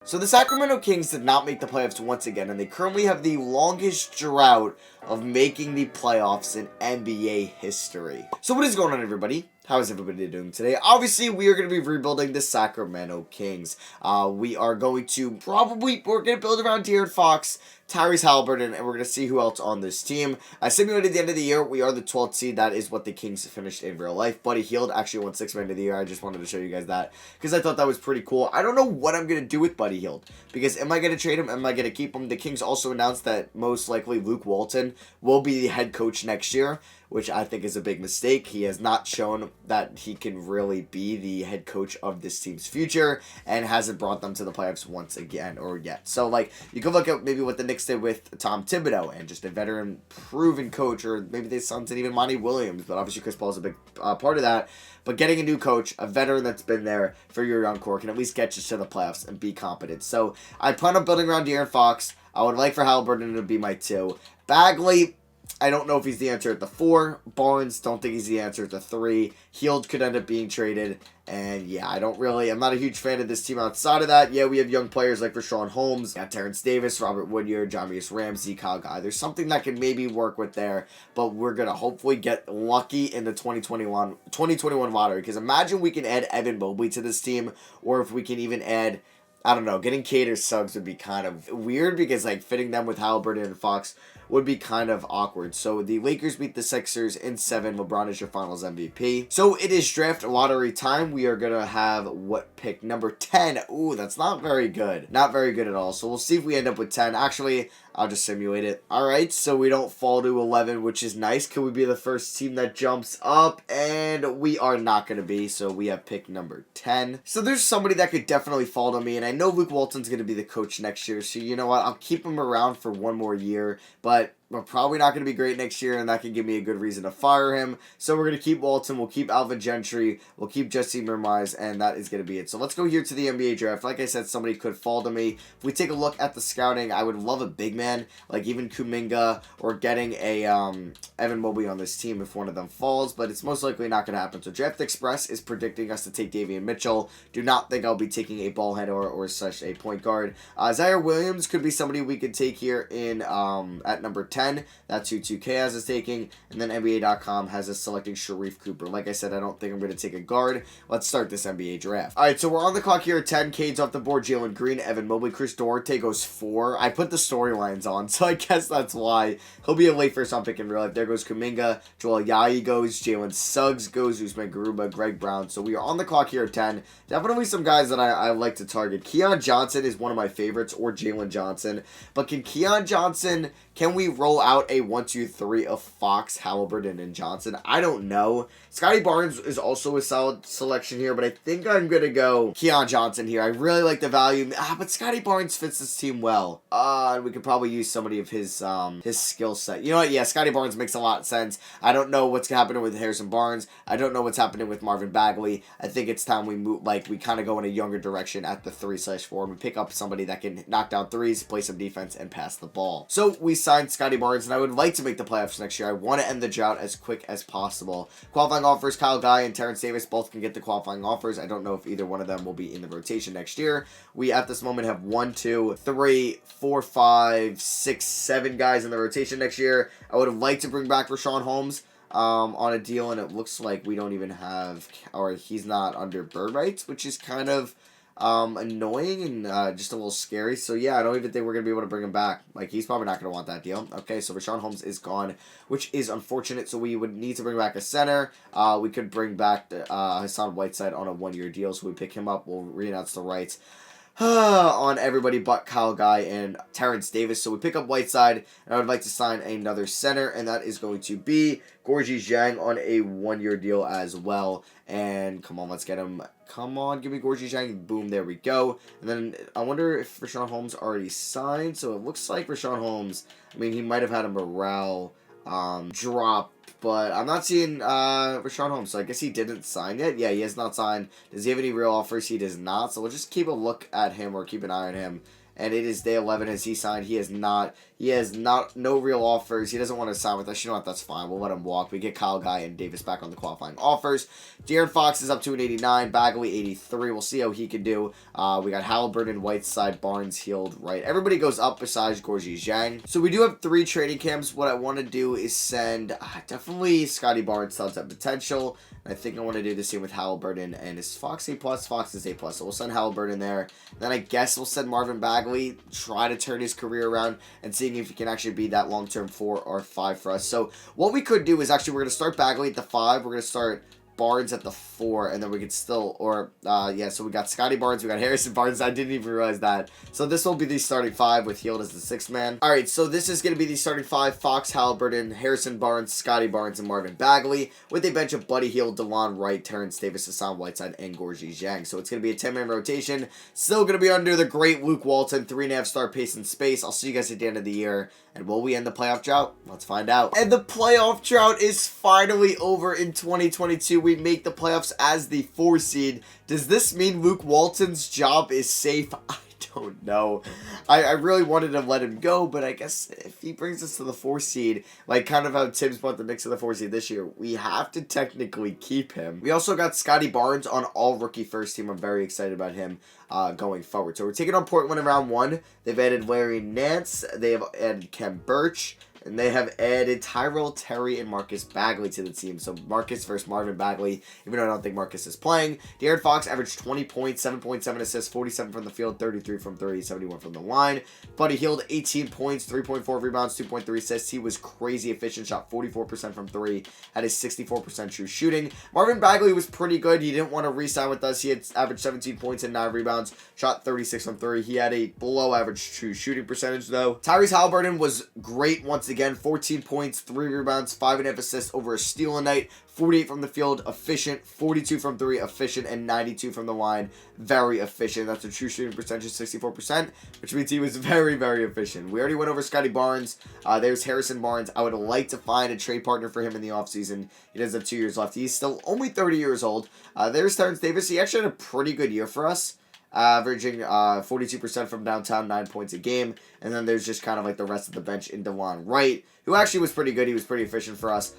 So the Sacramento Kings did not make the playoffs once again, and they currently have the longest drought of making the playoffs in NBA history. So what is going on, everybody? How is everybody doing today? Obviously, we are going to be rebuilding the Sacramento Kings. We are going to we're going to build around De'Aaron Fox, Tyrese Halliburton, and we're going to see who else on this team. I simulated at the end of the year, we are the 12th seed. That is what the Kings finished in real life. Buddy Hield actually won 6th man of the year. I just wanted to show you guys that because I thought that was pretty cool. I don't know what I'm going to do with Buddy Hield because am I going to trade him? Am I going to keep him? The Kings also announced that most likely Luke Walton will be the head coach next year, which I think is a big mistake. He has not shown that he can really be the head coach of this team's future and hasn't brought them to the playoffs once again or yet. So, like, you can look at maybe what the Knicks did with Tom Thibodeau and just a veteran, proven coach, or maybe they signed even Monty Williams, but obviously Chris Paul is a big part of that. But getting a new coach, a veteran that's been there for your young core, can at least get you to the playoffs and be competent. So, I plan on building around De'Aaron Fox. I would like for Halliburton to be my 2. Bagley, I don't know if he's the answer at the 4. Barnes, don't think he's the answer at the 3. Hield could end up being traded. And yeah, I'm not a huge fan of this team outside of that. Yeah, we have young players like Rashawn Holmes, got Terrence Davis, Robert Woodyard, Jamius Ramsey, Kyle Guy. There's something that can maybe work with there, but we're going to hopefully get lucky in the 2021 lottery. Because imagine we can add Evan Mobley to this team, or if we can even add, I don't know, getting Cade or Suggs would be kind of weird because like fitting them with Halliburton and Fox would be kind of awkward. So the Lakers beat the Sixers in 7. LeBron is your finals MVP. So it is draft lottery time. We are going to have what pick? Number 10. Ooh, that's not very good. Not very good at all. So we'll see if we end up with 10. Actually, I'll just simulate it. Alright, so we don't fall to 11, which is nice. Could we be the first team that jumps up? And we are not going to be, so we have pick number 10. So there's somebody that could definitely fall to me, and I know Luke Walton's going to be the coach next year, so you know what? I'll keep him around for one more year, but we're probably not going to be great next year, and that can give me a good reason to fire him. So we're going to keep Walton, we'll keep Alvin Gentry, we'll keep Jesse Mermize, and that is going to be it. So let's go here to the NBA draft. Like I said, somebody could fall to me. If we take a look at the scouting, I would love a big man, like even Kuminga, or getting a Evan Mobley on this team if one of them falls, but it's most likely not going to happen. So Draft Express is predicting us to take Davion Mitchell. Do not think I'll be taking a ball handler or such a point guard. Zaire Williams could be somebody we could take here in at number 10. That's who 2K has us taking. And then NBA.com has us selecting Sharif Cooper. Like I said, I don't think I'm going to take a guard. Let's start this NBA draft. All right, so we're on the clock here at 10. Cade's off the board. Jalen Green, Evan Mobley, Chris Duarte goes 4. I put the storylines on, so I guess that's why. He'll be a late first round pick in real life. There goes Kuminga. Joel Ayayi goes. Jalen Suggs goes. Usman Garuba, Greg Brown. So we are on the clock here at 10. Definitely some guys that I like to target. Keon Johnson is one of my favorites, or Jalen Johnson. But can we roll out a 1, 2, 3 of Fox, Halliburton, and Johnson? I don't know. Scotty Barnes is also a solid selection here, but I think I'm going to go Keon Johnson here. I really like the value. But Scotty Barnes fits this team well. And we could probably use somebody of his skill set. You know what? Yeah, Scotty Barnes makes a lot of sense. I don't know what's happening with Harrison Barnes. I don't know what's happening with Marvin Bagley. I think it's time we move, we kind of go in a younger direction at the 3/4. We pick up somebody that can knock down threes, play some defense, and pass the ball. So we signed Scotty Barnes, and I would like to make the playoffs next year. I want to end the drought as quick as possible. Qualifying offers, Kyle Guy and Terrence Davis both can get the qualifying offers. I don't know if either one of them will be in the rotation next year. We, at this moment, have 1, 2, 3, 4, 5, 6, 7 guys in the rotation next year. I would have liked to bring back Rashawn Holmes on a deal, and it looks like we don't even have, or he's not under bird rights, which is kind of annoying and just a little scary. So yeah, I don't even think we're going to be able to bring him back. Like, he's probably not going to want that deal. Okay, so Rashawn Holmes is gone, which is unfortunate. So we would need to bring back a center. We could bring back Hassan Whiteside on a 1-year deal. So we pick him up. We'll re-announce the rights on everybody but Kyle Guy and Terrence Davis. So we pick up Whiteside, and I would like to sign another center, and that is going to be Gorgie Zhang on a 1-year deal as well. And come on, let's get him. Come on, give me Gorgie Zhang. Boom, there we go. And then I wonder if Rashawn Holmes already signed. So it looks like Rashawn Holmes, I mean, he might have had a morale drop, but I'm not seeing Rashawn Holmes, so I guess he didn't sign yet. Yeah, he has not signed. Does he have any real offers? He does not, so we'll just keep a look at him, or keep an eye on him, and it is day 11 as he signed. He has no real offers. He doesn't want to sign with us. You know what? That's fine. We'll let him walk. We get Kyle Guy and Davis back on the qualifying offers. De'Aaron Fox is up to an 89. Bagley 83. We'll see how he can do. We got Halliburton, Whiteside, Barnes, Hield, right. Everybody goes up besides Gorgie Zhang. So we do have 3 training camps. What I want to do is send definitely Scotty Barnes. Still has that potential. I think I want to do the same with Halliburton. And is Fox A+? Fox is A+. So we'll send Halliburton there. Then I guess we'll send Marvin Bagley. Try to turn his career around and seeing if he can actually be that long-term 4 or 5 for us. So what we could do is actually we're going to start Bagley at the 5. We're going to start Barnes at the 4, and then we could still, so we got Scotty Barnes, we got Harrison Barnes. I didn't even realize that. So this will be the starting 5 with Hield as the 6th man. All right, so this is going to be the starting 5: Fox, Halliburton, Harrison Barnes, Scotty Barnes, and Marvin Bagley, with a bench of Buddy Hield, DeLon Wright, Terrence Davis, Hassan Whiteside, and Gorgie Zhang. So it's going to be a 10-man rotation. Still going to be under the great Luke Walton, 3.5-star pace and space. I'll see you guys at the end of the year. And will we end the playoff drought? Let's find out. And the playoff drought is finally over in 2022. We make the playoffs as the 4 seed. Does this mean Luke Walton's job is safe? I don't know. I really wanted to let him go, but I guess if he brings us to the 4 seed, like kind of how Tibbs brought the Knicks to the 4 seed this year, we have to technically keep him. We also got Scotty Barnes on all-rookie first team. I'm very excited about him going forward. So we're taking on Portland in round 1. They've added Larry Nance. They have added Kem Birch. And they have added Tyrell Terry and Marcus Bagley to the team. So Marcus versus Marvin Bagley, even though I don't think Marcus is playing. De'Aaron Fox averaged 20 points, 7.7 assists, 47 from the field, 33 from 3, 71 from the line. Buddy Hield, 18 points, 3.4 rebounds, 2.3 assists. He was crazy efficient, shot 44% from 3, had a 64% true shooting. Marvin Bagley was pretty good. He didn't want to re-sign with us. He had averaged 17 points and 9 rebounds, shot 36 from 3. He had a below average true shooting percentage though. Tyrese Halliburton was great once again, 14 points, 3 rebounds, 5.5 assists, over a steal a night, 48 from the field, efficient, 42 from 3, efficient, and 92 from the line, very efficient. That's a true shooting percentage of 64%, which means he was very, very efficient. We already went over Scotty Barnes. There's Harrison Barnes. I would like to find a trade partner for him in the offseason. He does have 2 years left. He's still only 30 years old. There's Terrence Davis. He actually had a pretty good year for us, averaging 42% from downtown, 9 points a game. And then there's just kind of like the rest of the bench in DeLon Wright, who actually was pretty good. He was pretty efficient for us.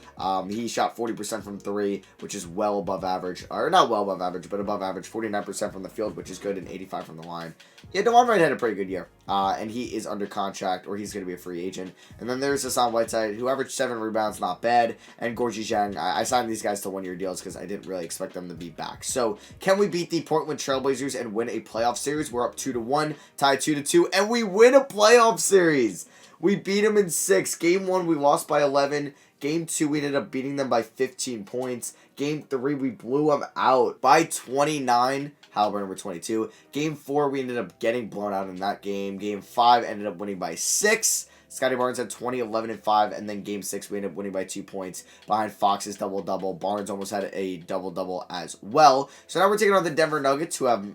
He shot 40% from 3, which is well above average. Or not well above average, but above average. 49% from the field, which is good, and 85 from the line. Yeah, DeLon Wright had a pretty good year. And he is under contract, or he's going to be a free agent. And then there's Hassan Whiteside, who averaged 7 rebounds, not bad. And Gorgie Zhang. I signed these guys to 1-year deals because I didn't really expect them to be back. So, can we beat the Portland Trailblazers and win a playoff series? We're up 2-1, tied 2-2, and we win a playoff series. We beat them in 6. Game 1, we lost by 11. Game 2, we ended up beating them by 15 points. Game 3, we blew them out by 29. Halliburton were 22. Game 4, we ended up getting blown out in that game. Game 5, ended up winning by 6. Scotty Barnes had 20, 11, and 5, and then Game 6, we ended up winning by 2 points behind Fox's double-double. Barnes almost had a double-double as well. So now we're taking on the Denver Nuggets, who have,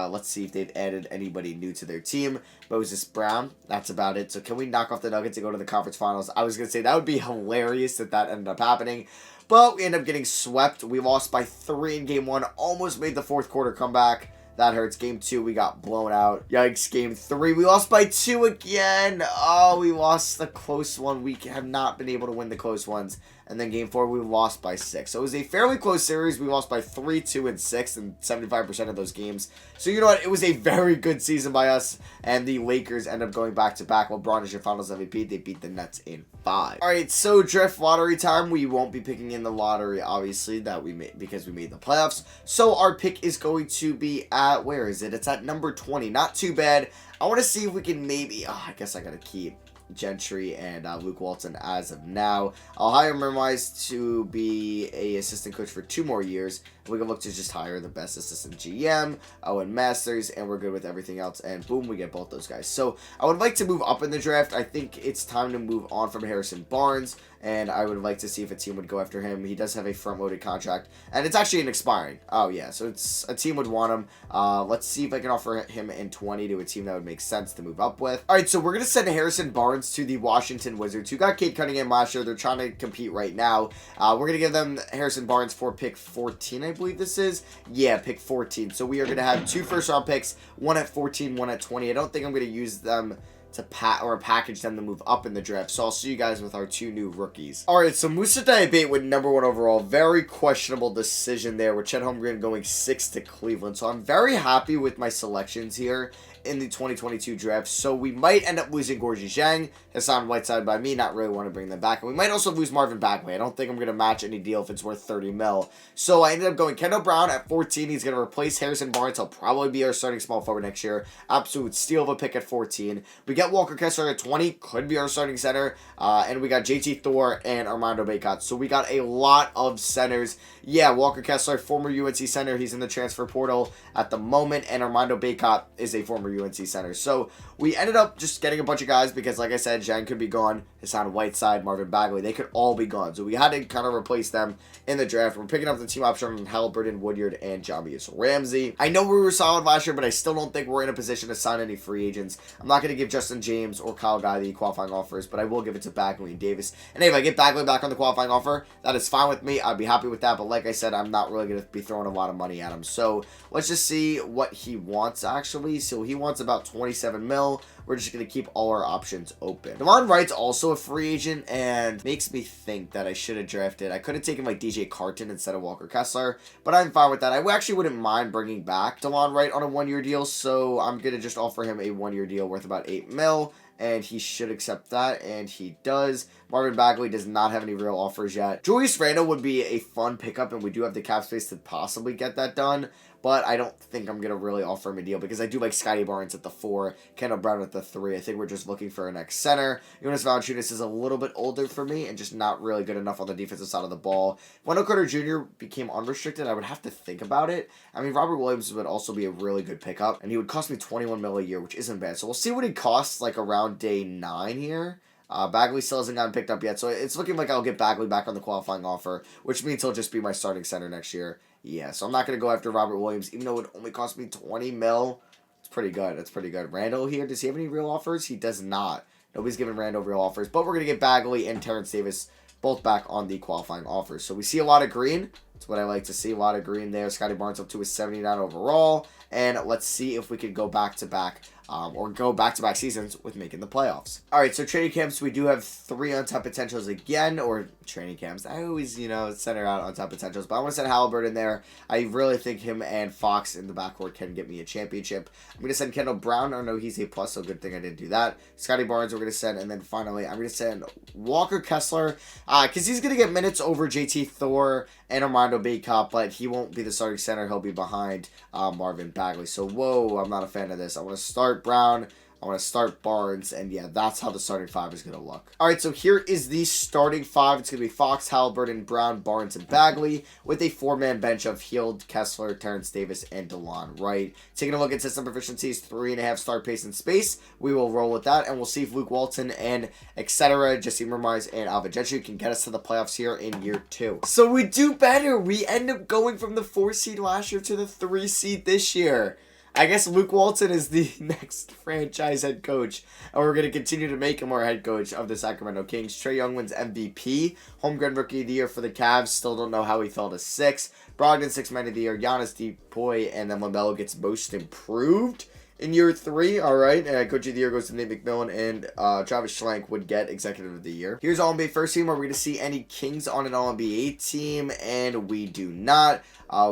let's see if they've added anybody new to their team. Moses Brown, that's about it. So can we knock off the Nuggets and go to the conference finals? I was going to say that would be hilarious if that ended up happening. But we ended up getting swept. We lost by 3 in Game 1, almost made the fourth quarter comeback. That hurts. Game 2, we got blown out. Yikes. Game 3, we lost by 2 again. Oh, we lost the close one. We have not been able to win the close ones. And then Game 4, we lost by 6. So it was a fairly close series. We lost by 3, 2, and 6 in 75% of those games. So you know what? It was a very good season by us. And the Lakers end up going back-to-back. LeBron is your finals MVP. They beat the Nets in 5. Alright, so draft lottery time. We won't be picking in the lottery, obviously, that we made because we made the playoffs. So our pick is going to be at, where is it? It's at number 20. Not too bad. I want to see if we can maybe, I guess I got to keep Gentry and Luke Walton as of now. I'll hire Merwise to be a assistant coach for 2 more years. We can look to just hire the best assistant GM, Owen Masters, and we're good with everything else. And boom, we get both those guys. So I would like to move up in the draft. I think it's time to move on from Harrison Barnes, and I would like to see if a team would go after him. He does have a front-loaded contract, and it's actually an expiring. Oh, yeah, so it's a team would want him. Let's see if I can offer him in 20 to a team that would make sense to move up with. All right, so we're going to send Harrison Barnes to the Washington Wizards, who got Cade Cunningham last year. They're trying to compete right now. We're going to give them Harrison Barnes for pick 14, I believe this is. Yeah, pick 14. So we are going to have 2 first-round picks, one at 14, one at 20. I don't think I'm going to use them to package them to move up in the draft. So I'll see you guys with our 2 new rookies. Alright, so Musa Diabate with number 1 overall. Very questionable decision there with Chet Holmgren going 6 to Cleveland. So I'm very happy with my selections here in the 2022 draft. So we might end up losing Gorgie Zhang, Hassan Whiteside by me, not really want to bring them back. And we might also lose Marvin Bagley. I don't think I'm going to match any deal if it's worth 30 mil. So I ended up going Kendall Brown at 14. He's going to replace Harrison Barnes. He'll probably be our starting small forward next year. Absolute steal of a pick at 14. We got Walker Kessler at 20. Could be our starting center. And we got JT Thor and Armando Bacot. So we got a lot of centers. Yeah, Walker Kessler, former UNC center. He's in the transfer portal at the moment. And Armando Bacot is a former UNC center. So we ended up just getting a bunch of guys because, like I said, Zhang could be gone. Hassan Whiteside, Marvin Bagley, they could all be gone. So we had to kind of replace them in the draft. We're picking up the team option on Halliburton, Woodyard, and Jamius Ramsey. I know we were solid last year, but I still don't think we're in a position to sign any free agents. I'm not going to give Justin James or Kyle Guy the qualifying offers, but I will give it to Bagley and Davis. And if I get Bagley back on the qualifying offer, that is fine with me. I'd be happy with that. But like I said, I'm not really going to be throwing a lot of money at him. So let's just see what he wants, actually. So he wants about 27 mil. We're just going to keep all our options open. Devon Wright's also a free agent and makes me think that I should have drafted. I could have taken like DJ Carton instead of Walker Kessler, but I'm fine with that. I actually wouldn't mind bringing back Devon Wright on a 1-year deal, so I'm going to just offer him a 1-year deal worth about 8 mil. And he should accept that, and he does. Marvin Bagley does not have any real offers yet. Julius Randle would be a fun pickup, and we do have the cap space to possibly get that done. But I don't think I'm going to really offer him a deal because I do like Scotty Barnes at the 4, Kendall Brown at the 3. I think we're just looking for a next center. Jonas Valanciunas is a little bit older for me and just not really good enough on the defensive side of the ball. If Wendell Carter Jr. became unrestricted, I would have to think about it. I mean, Robert Williams would also be a really good pickup, and he would cost me 21 mil a year, which isn't bad. So we'll see what he costs like around day 9 here. Bagley still hasn't gotten picked up yet, so it's looking like I'll get Bagley back on the qualifying offer, which means he'll just be my starting center next year. Yeah, so I'm not going to go after Robert Williams, even though it would only cost me 20 mil. It's pretty good. It's pretty good. Randall here, does he have any real offers? He does not. Nobody's giving Randall real offers, but we're going to get Bagley and Terrence Davis both back on the qualifying offers. So we see a lot of green. That's what I like to see. A lot of green there. Scotty Barnes up to a 79 overall. And let's see if we could go back-to-back or go back-to-back seasons with making the playoffs. All right, so training camps, we do have 3 on-top potentials again, or training camps. I always, center out on-top potentials, but I want to send Halliburton there. I really think him and Fox in the backcourt can get me a championship. I'm going to send Kendall Brown. I know he's a plus, so good thing I didn't do that. Scotty Barnes we're going to send, and then finally I'm going to send Walker Kessler because he's going to get minutes over JT Thor and Armando Bacot, but he won't be the starting center. He'll be behind Marvin Bagley. So, whoa, I'm not a fan of this. I want to start Brown. I want to start Barnes, and yeah, that's how the starting 5 is going to look. All right, so here is the starting 5. It's going to be Fox, Halliburton, Brown, Barnes, and Bagley with a 4-man bench of Hield, Kessler, Terrence Davis, and DeLon Wright. Taking a look at system proficiencies, 3.5 start pace and space. We will roll with that, and we'll see if Luke Walton and etc., Jesse Mermize and Alvin Gentry can get us to the playoffs here in year 2. So we do better. We end up going from the 4 seed last year to the 3 seed this year. I guess Luke Walton is the next franchise head coach, and we're going to continue to make him our head coach of the Sacramento Kings. Trae Young wins MVP, Holmgren Rookie of the Year for the Cavs. Still don't know how he fell to 6. Brogdon 6 Man of the Year, Giannis Depoy, and then LaMelo gets Most Improved in year 3. All right, Coach of the Year goes to Nate McMillan, and Travis Schlenk would get Executive of the Year. Here's All-NBA first team. Are we going to see any Kings on an All-NBA team? And we do not.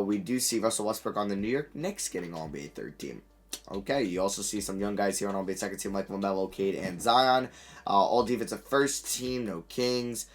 We do see Russell Westbrook on the New York Knicks getting All-NBA third team. Okay, you also see some young guys here on All-NBA second team like LaMelo, Cade, and Zion. All defensive first team, no Kings.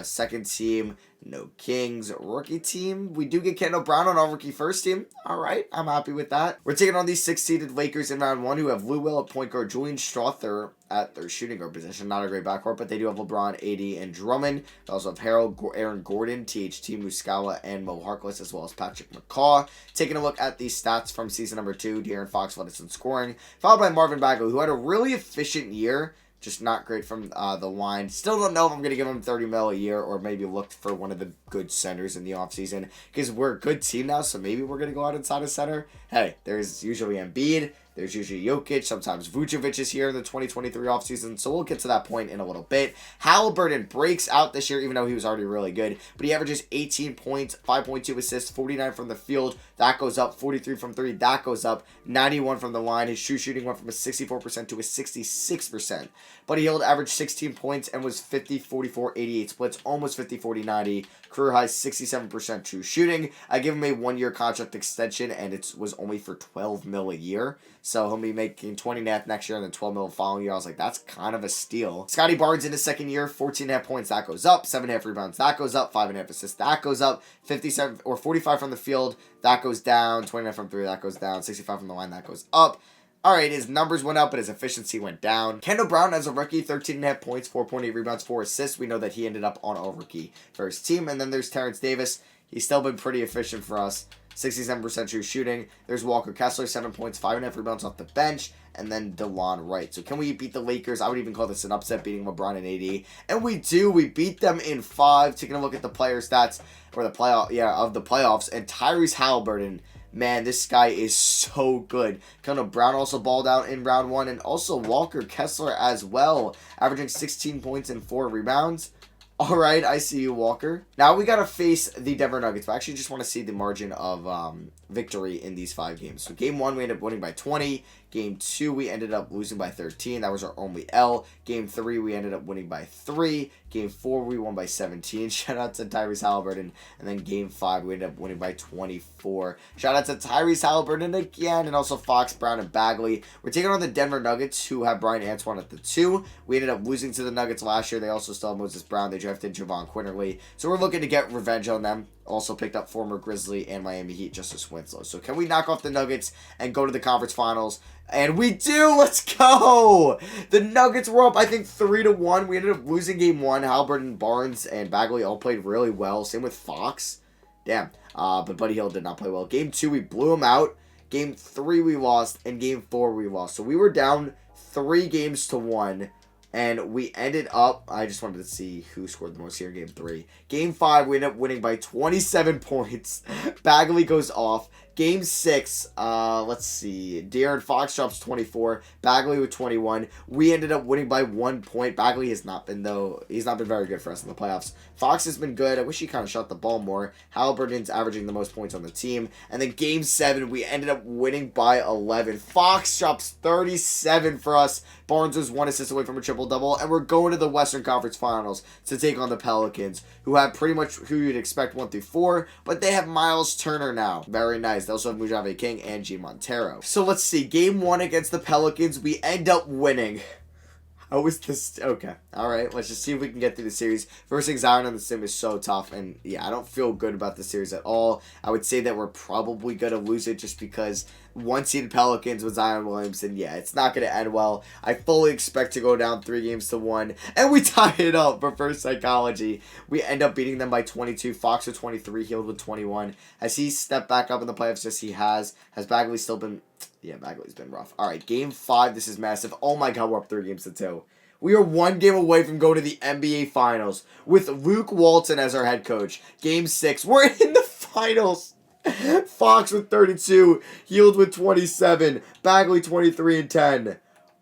Second team, no Kings. Rookie team, we do get Kendall Brown on our rookie first team. All right, I'm happy with that. We're taking on these 6-seeded Lakers in round 1 who have Lou Will at point guard, Julian Strawther at their shooting guard position. Not a great backcourt, but they do have LeBron, AD, and Drummond. They also have Harold, Aaron Gordon, THT Muscala, and Mo Harkless, as well as Patrick McCaw. Taking a look at the stats from season number 2, De'Aaron Fox led us in scoring, followed by Marvin Bagley, who had a really efficient year. Just not great from the line. Still don't know if I'm going to give him 30 mil a year or maybe look for one of the good centers in the offseason because we're a good team now, so maybe we're going to go out inside a center. Hey, there's usually Embiid, There's usually Jokic, sometimes Vucevic is here in the 2023 offseason, so we'll get to that point in a little bit. Halliburton breaks out this year, even though he was already really good, but he averages 18 points, 5.2 assists, 49 from the field. That goes up. 43 from 3. That goes up. 91 from the line. His shooting went from a 64% to a 66%. But he averaged 16 points and was 50-44-88 splits, almost 50-40-90. Career high 67% true shooting. I give him a 1-year contract extension, and it was only for $12 million a year. So he'll be making $20.5 next year and then $12 million the following year. I was like, that's kind of a steal. Scotty Barnes in his second year, 14.5 points. That goes up. 7.5 rebounds. That goes up. 5.5 assists. That goes up. 57 or 45 from the field. That goes down. 29 from 3. That goes down. 65 from the line. That goes up. Alright, his numbers went up, but his efficiency went down. Kendall Brown as a rookie, 13.5 points, 4.8 rebounds, 4 assists. We know that he ended up on All-Rookie for his team. And then there's Terrence Davis. He's still been pretty efficient for us. 67% true shooting. There's Walker Kessler, 7 points, 5.5 rebounds off the bench. And then DeLon Wright. So can we beat the Lakers? I would even call this an upset, beating LeBron and AD. And we do. We beat them in 5. Taking a look at the player stats, or the playoffs. And Tyrese Halliburton, man, this guy is so good. Kendall Brown also balled out in round 1. And also Walker Kessler as well, averaging 16 points and 4 rebounds. Alright, I see you, Walker. Now we gotta face the Denver Nuggets, but I actually just want to see the margin of victory in these 5 games. So game 1, we ended up winning by 20. Game 2, we ended up losing by 13. That was our only L. Game 3, we ended up winning by 3. Game 4, we won by 17. Shout out to Tyrese Halliburton. And then Game 5, we ended up winning by 24. Shout out to Tyrese Halliburton again, and also Fox, Brown, and Bagley. We're taking on the Denver Nuggets, who have Brian Antoine at the 2. We ended up losing to the Nuggets last year. They also still have Moses Brown. They drafted Javon Quinterly. So we're looking to get revenge on them. Also picked up former Grizzly and Miami Heat Justice Winslow. So can we knock off the Nuggets and go to the conference finals? And we do! Let's go! The Nuggets were up, I think, 3-1. We ended up losing game 1. Halliburton, Barnes, and Bagley all played really well. Same with Fox. Damn. But Buddy Hield did not play well. Game 2, we blew him out. Game 3, we lost. And Game 4, we lost. So we were down 3-1. And we ended up, I just wanted to see who scored the most here in Game 3. Game 5, we ended up winning by 27 points. Bagley goes off. Game 6, let's see. De'Aaron Fox drops 24. Bagley with 21. We ended up winning by 1 point. Bagley has not been, though. He's not been very good for us in the playoffs. Fox has been good. I wish he kind of shot the ball more. Halliburton's averaging the most points on the team. And then Game 7, we ended up winning by 11. Fox drops 37 for us. Barnes was 1 assist away from a triple-double. And we're going to the Western Conference Finals to take on the Pelicans, who have pretty much who you'd expect 1 through 4. But they have Miles Turner now. Very nice. They also have Mujave King and G. Montero. So let's see. Game 1 against the Pelicans, we end up winning. How is this? Okay. Alright, let's just see if we can get through the series. First thing, Zion on the sim is so tough. And yeah, I don't feel good about the series at all. I would say that we're probably going to lose it just because 1-seeded Pelicans with Zion Williamson, yeah, it's not going to end well. I fully expect to go down 3-1. And we tie it up. But for psychology, we end up beating them by 22. Fox with 23, Hield with 21. Has he stepped back up in the playoffs? Yes, he has. Has Bagley still been... Yeah, Bagley's been rough. All right, Game 5. This is massive. Oh my God, we're up 3-2. We are 1 game away from going to the NBA Finals with Luke Walton as our head coach. Game 6. We're in the finals. Fox with 32. Hield with 27. Bagley 23 and 10.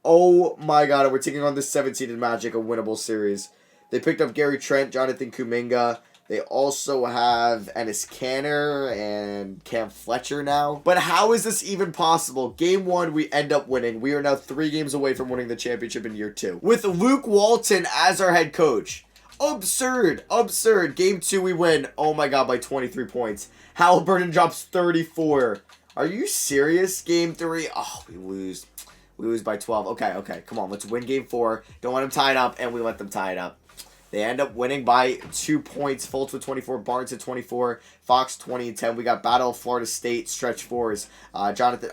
Oh my God, and we're taking on the 17th Magic, a winnable series. They picked up Gary Trent, Jonathan Kuminga. They also have Enes Kanter and Cam Fletcher now. But how is this even possible? Game 1, we end up winning. We are now 3 games away from winning the championship in year 2. With Luke Walton as our head coach. Absurd. Absurd. Game 2, we win. Oh my God, by 23 points. Halliburton drops 34. Are you serious? Game 3. Oh, we lose. We lose by 12. Okay. Come on, let's win Game 4. Don't want them tied up, and we let them tie it up. They end up winning by 2 points. Fultz with 24, Barnes at 24, Fox 20 and 10. We got Battle of Florida State, stretch fours. Jonathan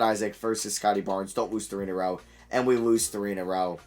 Isaac versus Scotty Barnes. Don't lose 3 in a row. And we lose 3 in a row.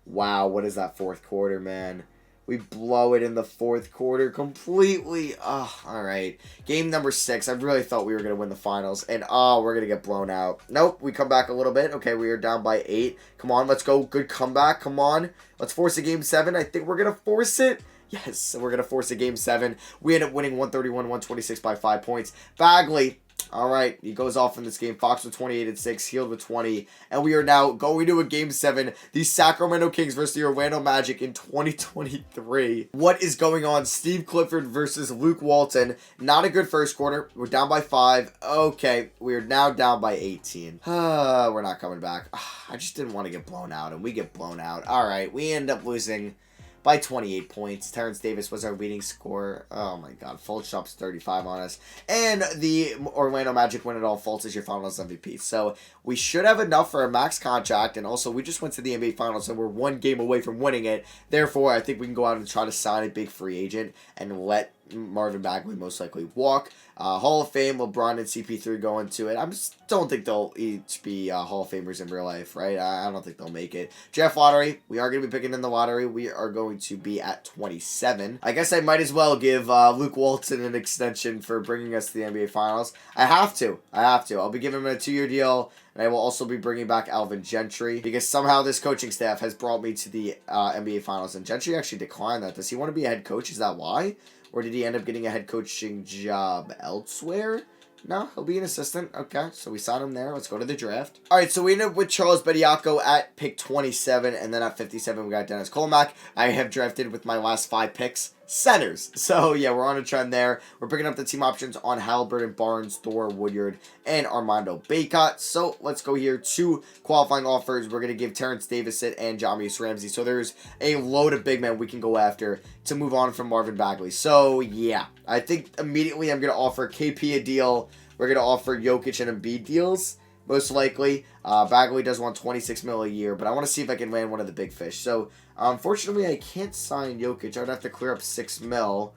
Wow, what is that 4th quarter, man? We blow it in the 4th quarter completely. Oh, all right. Game number 6. I really thought we were going to win the finals. And, we're going to get blown out. Nope, we come back a little bit. Okay, we are down by 8. Come on, let's go. Good comeback. Come on. Let's force a Game 7. I think we're going to force it. Yes, we're going to force a Game 7. We end up winning 131-126 by 5 points. Bagley All right, he goes off in this game. Fox with 28 and 6, Healed with 20, and we are now going to a Game 7. The Sacramento Kings versus the Orlando Magic in 2023. What is going on? Steve Clifford versus Luke Walton. Not a good first quarter. We're down by 5. Okay, we are now down by 18. We're not coming back. I just didn't want to get blown out, and we get blown out. All right, we end up losing by 28 points. Terrence Davis was our leading scorer. Oh my god. Fultz drops 35 on us. And the Orlando Magic win it all. Fultz is your finals MVP. So we should have enough for a max contract. And also, we just went to the NBA Finals and we're one game away from winning it. Therefore, I think we can go out and try to sign a big free agent and let Marvin Bagley most likely walk. Hall of Fame, LeBron and CP3 go into it. I just don't think they'll each be Hall of Famers in real life, right? I don't think they'll make it. Draft lottery, we are going to be picking in the lottery. We are going to be at 27. I guess I might as well give Luke Walton an extension for bringing us to the NBA Finals. I have to. I'll be giving him a 2-year deal. And I will also be bringing back Alvin Gentry because somehow this coaching staff has brought me to the NBA Finals. And Gentry actually declined that. Does he want to be a head coach? Is that why? Or did he end up getting a head coaching job elsewhere? No, he'll be an assistant. Okay, so we signed him there. Let's go to the draft. All right, so we end up with Charles Bediako at pick 27, and then at 57, we got Dennis Colmack. I have drafted with my last 5 picks centers. So, yeah, we're on a trend there. We're picking up the team options on Halliburton, Barnes, Thor, Woodyard, and Armando Bacot. So, let's go here to qualifying offers. We're going to give Terrence Davis it and Jamius Ramsey. So, there's a load of big men we can go after to move on from Marvin Bagley. So, yeah, I think immediately I'm going to offer KP a deal. We're going to offer Jokic and Embiid deals, most likely. Bagley does want $26 million a year, but I want to see if I can land one of the big fish. So, unfortunately, I can't sign Jokic. I would have to clear up $6 million.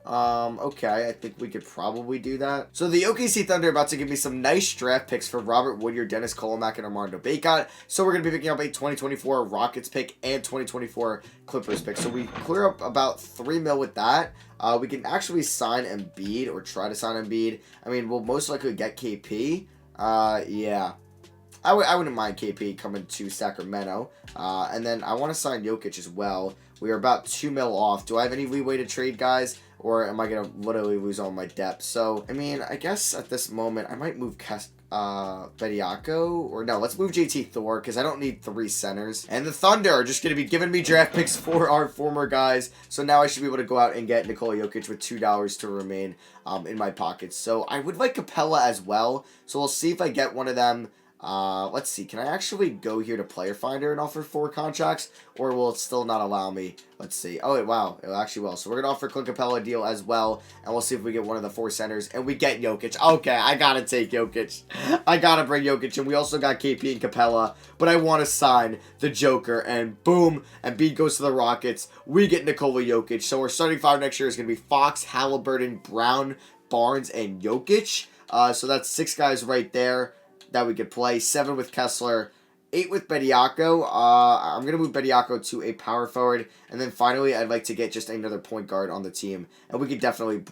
Okay, I think we could probably do that. So the OKC Thunder are about to give me some nice draft picks for Robert Woodyard, Dennis Colmack, and Armando Bacot. So we're going to be picking up a 2024 Rockets pick and 2024 Clippers pick. So we clear up about $3 million with that. We can actually sign Embiid or try to sign Embiid. I mean, we'll most likely get KP. Yeah. I wouldn't mind KP coming to Sacramento. And then I want to sign Jokic as well. We are about $2 million off. Do I have any leeway to trade guys? Or am I going to literally lose all my depth? So, I mean, I guess at this moment, I might move Bediako. Or no, let's move JT Thor because I don't need 3 centers. And the Thunder are just going to be giving me draft picks for our former guys. So now I should be able to go out and get Nikola Jokic with $2 to remain in my pockets. So I would like Capella as well. So we'll see if I get one of them. Let's see. Can I actually go here to Player Finder and offer 4 contracts? Or will it still not allow me? Let's see. Oh, wow. It actually will. So we're going to offer Clint Capella a deal as well. And we'll see if we get one of the 4 centers. And we get Jokic. Okay, I got to take Jokic. I got to bring Jokic. And we also got KP and Capella. But I want to sign the Joker. And boom. Embiid goes to the Rockets. We get Nikola Jokic. So our starting 5 next year is going to be Fox, Halliburton, Brown, Barnes, and Jokic. So that's 6 guys right there that we could play. 7 with Kessler, 8 with Bediako. I'm going to move Bediako to a power forward. And then finally, I'd like to get just another point guard on the team. And we could definitely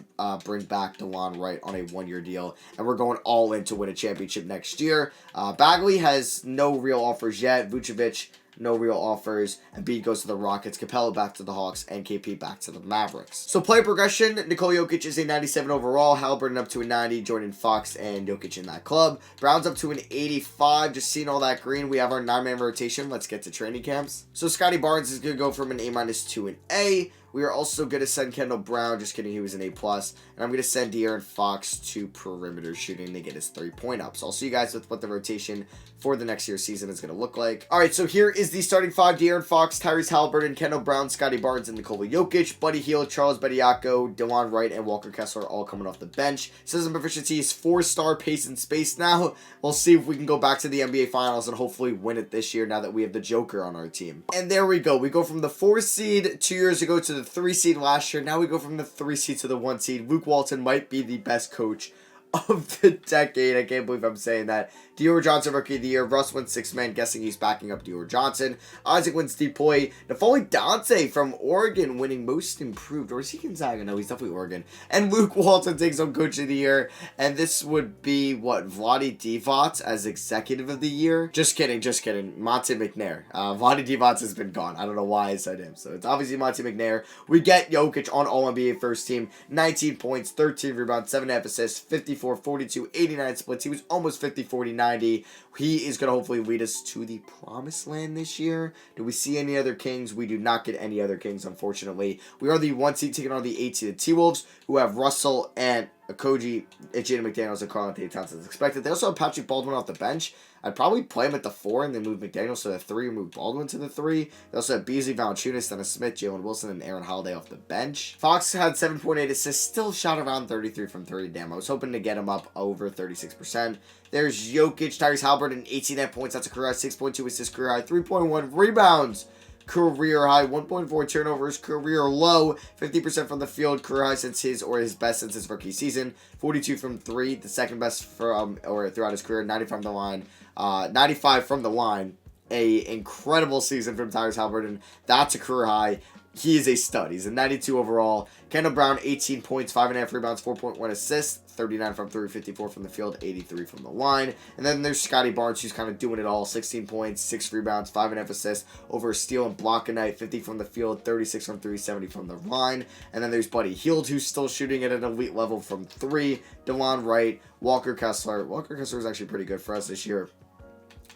bring back DeLon Wright on a 1-year deal. And we're going all in to win a championship next year. Bagley has no real offers yet. Vucevic, no real offers. Embiid goes to the Rockets. Capella back to the Hawks. And KP back to the Mavericks. So player progression. Nikola Jokic is a 97 overall. Halliburton up to a 90. Jordan Fox and Jokic in that club. Brown's up to an 85. Just seeing all that green. We have our 9-man rotation. Let's get to training camps. So Scotty Barnes is going to go from an A- to an A. We are also going to send Kendall Brown. Just kidding, he was an A+. And I'm going to send De'Aaron Fox to perimeter shooting to get his 3-point up. So I'll see you guys with what the rotation for the next year's season is going to look like. All right, so here is the starting 5. De'Aaron Fox, Tyrese Halliburton, Kendall Brown, Scotty Barnes, and Nikola Jokic. Buddy Hield, Charles Bediako, DeLon Wright, and Walker Kessler all coming off the bench. System proficiency is 4-star pace and space now. We'll see if we can go back to the NBA Finals and hopefully win it this year now that we have the Joker on our team. And there we go. We go from the 4 seed 2 years ago to the 3 seed last year. Now we go from the 3 seed to the 1 seed. Luke Walton might be the best coach of the decade. I can't believe I'm saying that. Dior Johnson, Rookie of the Year. Russ wins Sixth Man, guessing he's backing up Dior Johnson. Isaac wins Depoy. Nafoli Dante from Oregon winning Most Improved. Or is he Gonzaga? No, he's definitely Oregon. And Luke Walton takes home Coach of the Year. And this would be, what, Vlade Divac as Executive of the Year? Just kidding, just kidding. Monte McNair. Vlade Divac has been gone. I don't know why I said him. So it's obviously Monte McNair. We get Jokic on All-NBA First Team. 19 points, 13 rebounds, 7.5 assists, 54, 42, 89 splits. He was almost 50, 40, 90. He is going to hopefully lead us to the promised land this year. Do we see any other Kings? We do not get any other Kings, unfortunately. We are the 1 seed taking on the 8 seed T-Wolves, who have Russell and Okogie, Jaden McDaniels, and Karl-Anthony Towns as expected. They also have Patrick Baldwin off the bench. I'd probably play him at the 4 and then move McDaniels to the 3 and move Baldwin to the 3. They also have Beasley, Valanciunas, Dennis Smith, Jalen Wilson, and Aaron Holiday off the bench. Fox had 7.8 assists, still shot around 33 from 30. Damn, I was hoping to get him up over 36%. There's Jokic, Tyrese Halliburton, 18 points. That's a career high, 6.2 assists, career high, 3.1 rebounds. Career high, 1.4 turnovers, career low, 50% from the field, career high since his best since his rookie season, 42 from 3, the second best for throughout his career, 90 from the line, 95 from the line. A incredible season from Tyrese Halliburton. That's a career high. He is a stud. He's a 92 overall. Kendall Brown, 18 points, 5.5 rebounds, 4.1 assists, 39 from 3, 54 from the field, 83 from the line. And then there's Scotty Barnes, who's kind of doing it all. 16 points, 6 rebounds, 5.5 assists, over a steal and block a night, 50 from the field, 36 from 3, 70 from the line. And then there's Buddy Hield, who's still shooting at an elite level from 3. DeLon Wright, Walker Kessler. Walker Kessler was actually pretty good for us this year.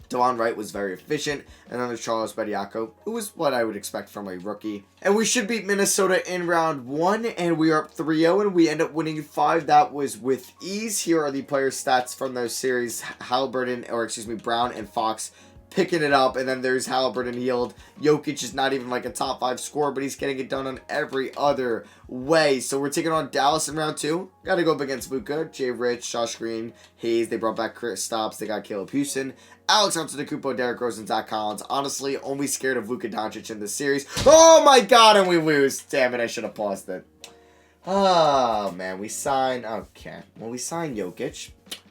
DeLon Wright was very efficient. And then there's Charles Bediako, who was what I would expect from a rookie. And we should beat Minnesota in round 1. And we are up 3-0. And we end up winning 5. That was with ease. Here are the player stats from those series. Brown and Fox picking it up. And then there's Halliburton, Hield. Jokic is not even like a top 5 scorer, but he's getting it done on every other way. So we're taking on Dallas in round 2. Got to go up against Luka, Jay Rich, Josh Green, Hayes. They brought back Chris Stops. They got Caleb Houston, Alex Antetokounmpo, Derrick Rose, and Zach Collins. Honestly, only scared of Luka Doncic in this series. Oh my god, and we lose. Damn it, I should have paused it. Oh, man, we signed... Okay, well, we signed Jokic.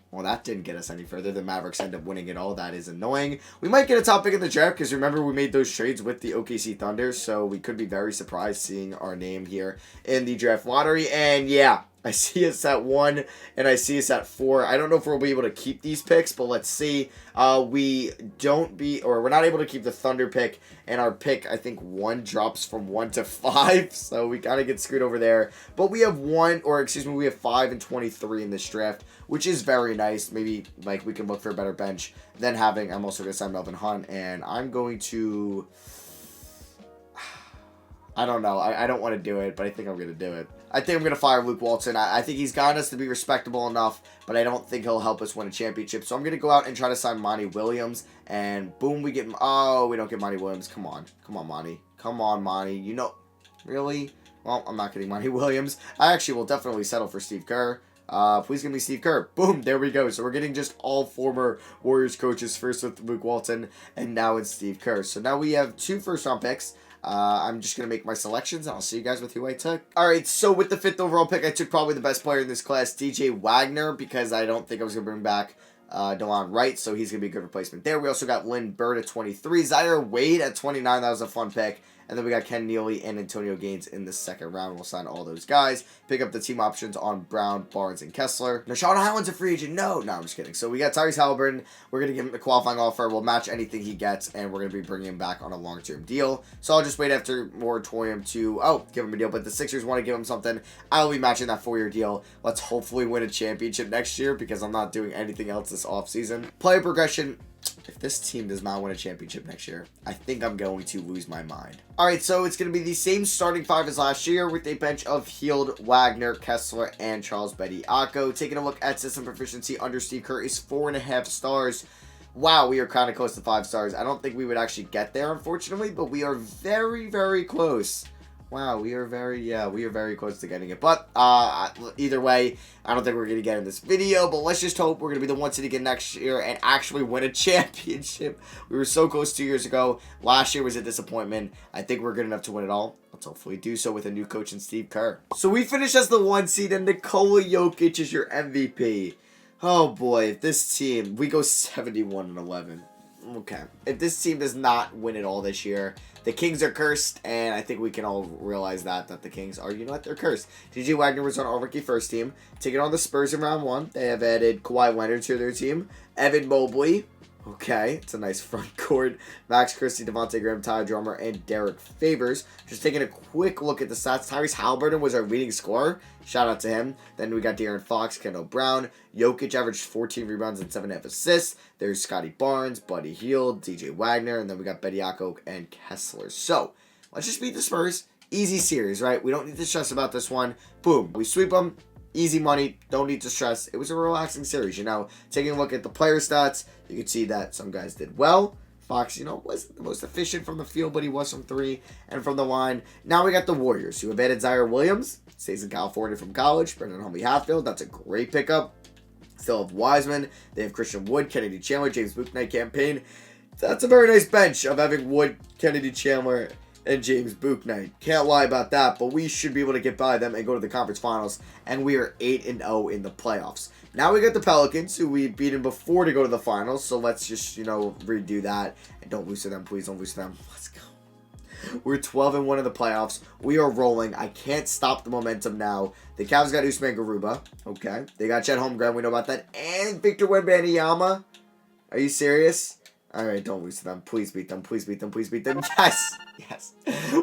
Well, that didn't get us any further. The Mavericks end up winning it all. That is annoying. We might get a top pick in the draft because remember we made those trades with the OKC Thunder, so we could be very surprised seeing our name here in the draft lottery. And yeah, I see us at 1 and I see us at 4. I don't know if we'll be able to keep these picks, but let's see. We're not able to keep the Thunder pick, and our pick, I think 1 drops from 1 to 5, so we kind of get screwed over there. But we have we have 5 and 23 in this draft, which is very nice. Maybe like we can look for a better bench than having. I'm also going to sign Melvin Hunt, and I'm going to. I don't know. I don't want to do it, but I think I'm going to do it. I think I'm going to fire Luke Walton. I think he's gotten us to be respectable enough, but I don't think he'll help us win a championship. So I'm going to go out and try to sign Monty Williams, and boom, we get... Oh, we don't get Monty Williams. Come on. Come on, Monty. Come on, Monty. You know... Really? Well, I'm not getting Monty Williams. I actually will definitely settle for Steve Kerr. Please give me Steve Kerr. Boom, there we go. So we're getting just all former Warriors coaches, first with Luke Walton, and now it's Steve Kerr. So now we have 2 first-round picks. I'm just going to make my selections, and I'll see you guys with who I took. Alright, so with the 5th overall pick, I took probably the best player in this class, DJ Wagner, because I don't think I was going to bring back DeLon Wright, so he's going to be a good replacement there. We also got Lynn Bird at 23, Zaire Wade at 29, that was a fun pick. And then we got Ken Neely and Antonio Gaines in the 2nd round. We'll sign all those guys. Pick up the team options on Brown, Barnes, and Kessler. Now, Sean Highland's a free agent. No, I'm just kidding. So we got Tyrese Halliburton. We're going to give him the qualifying offer. We'll match anything he gets, and we're going to be bringing him back on a long-term deal. So I'll just wait after moratorium to, give him a deal. But the Sixers want to give him something. I'll be matching that 4-year deal. Let's hopefully win a championship next year because I'm not doing anything else this offseason. Player progression. If this team does not win a championship next year, I think I'm going to lose my mind. Alright, so it's going to be the same starting 5 as last year with a bench of Hield, Wagner, Kessler, and Charles Bediako. Taking a look at system proficiency under Steve Kerr is 4.5 stars. Wow, we are kind of close to 5 stars. I don't think we would actually get there, unfortunately, but we are very, very close. Wow, we are very close to getting it. But, either way, I don't think we're going to get in this video. But let's just hope we're going to be the 1 seed again next year and actually win a championship. We were so close 2 years ago. Last year was a disappointment. I think we're good enough to win it all. Let's hopefully do so with a new coach in Steve Kerr. So we finished as the 1 seed and Nikola Jokic is your MVP. Oh boy, if this team, we go 71-11. Okay. If this team does not win it all this year, the Kings are cursed, and I think we can all realize that the Kings are, you know what, they're cursed. DJ Wagner was on our rookie first team. Taking on the Spurs in round 1. They have added Kawhi Leonard to their team. Evan Mobley. Okay, it's a nice front court. Max Christie, Devontae Graham, Ty Drummer, and Derek Favors. Just taking a quick look at the stats. Tyrese Halliburton was our leading scorer. Shout out to him. Then we got De'Aaron Fox, Kendall Brown. Jokic averaged 14 rebounds and 7.5 assists. There's Scotty Barnes, Buddy Hield, DJ Wagner, and then we got Bediako and Kessler. So, let's just beat the Spurs. Easy series, right? We don't need to stress about this one. Boom. We sweep them. Easy money, don't need to stress. It was a relaxing series, you know. Taking a look at the player stats, you can see that some guys did well. Fox, you know, wasn't the most efficient from the field, but he was from 3 and from the line. Now we got the Warriors, who have added Zaire Williams. Stays in California from college. Brendan Homie Hatfield, that's a great pickup. Still have Wiseman. They have Christian Wood, Kennedy Chandler, James Bouknight campaign. That's a very nice bench of having Wood, Kennedy Chandler, and James Bouknight. Can't lie about that, but we should be able to get by them and go to the conference finals, and we are 8-0 in the playoffs. Now we got the Pelicans, who we beaten before to go to the finals, so let's just, you know, redo that, and don't lose to them, please don't lose to them. Let's go. We're 12-1 in the playoffs. We are rolling. I can't stop the momentum now. The Cavs got Usman Garuba. Okay. They got Chet Holmgren. We know about that. And Victor Wembanyama. Are you serious? Alright, don't lose to them. Please beat them. Please beat them. Please beat them. Yes! Yes.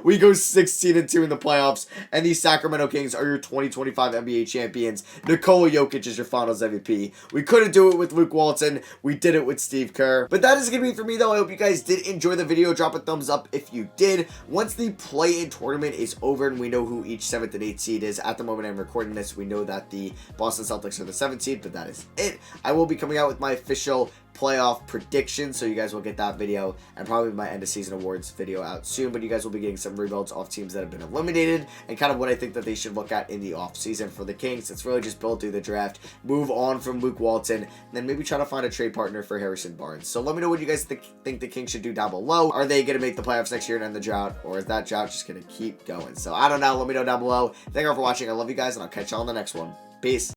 We go 16-2 in the playoffs, and the Sacramento Kings are your 2025 NBA champions. Nikola Jokic is your finals MVP. We couldn't do it with Luke Walton. We did it with Steve Kerr. But that is going to be it for me, though. I hope you guys did enjoy the video. Drop a thumbs up if you did. Once the play-in tournament is over and we know who each 7th and 8th seed is, at the moment I'm recording this, we know that the Boston Celtics are the 7th seed, but that is it. I will be coming out with my official playoff prediction, so you guys will get that video and probably my end of season awards video out soon, but you guys will be getting some rebuilds off teams that have been eliminated and kind of what I think that they should look at in the off season for the Kings. It's really just build through the draft, move on from Luke Walton, and then maybe try to find a trade partner for Harrison Barnes. So let me know what you guys think the Kings should do down below. Are they going to make the playoffs next year and end the drought, or is that drought just going to keep going? So I don't know. Let me know down below. Thank you all for watching. I love you guys, and I'll catch y'all on the next one. Peace.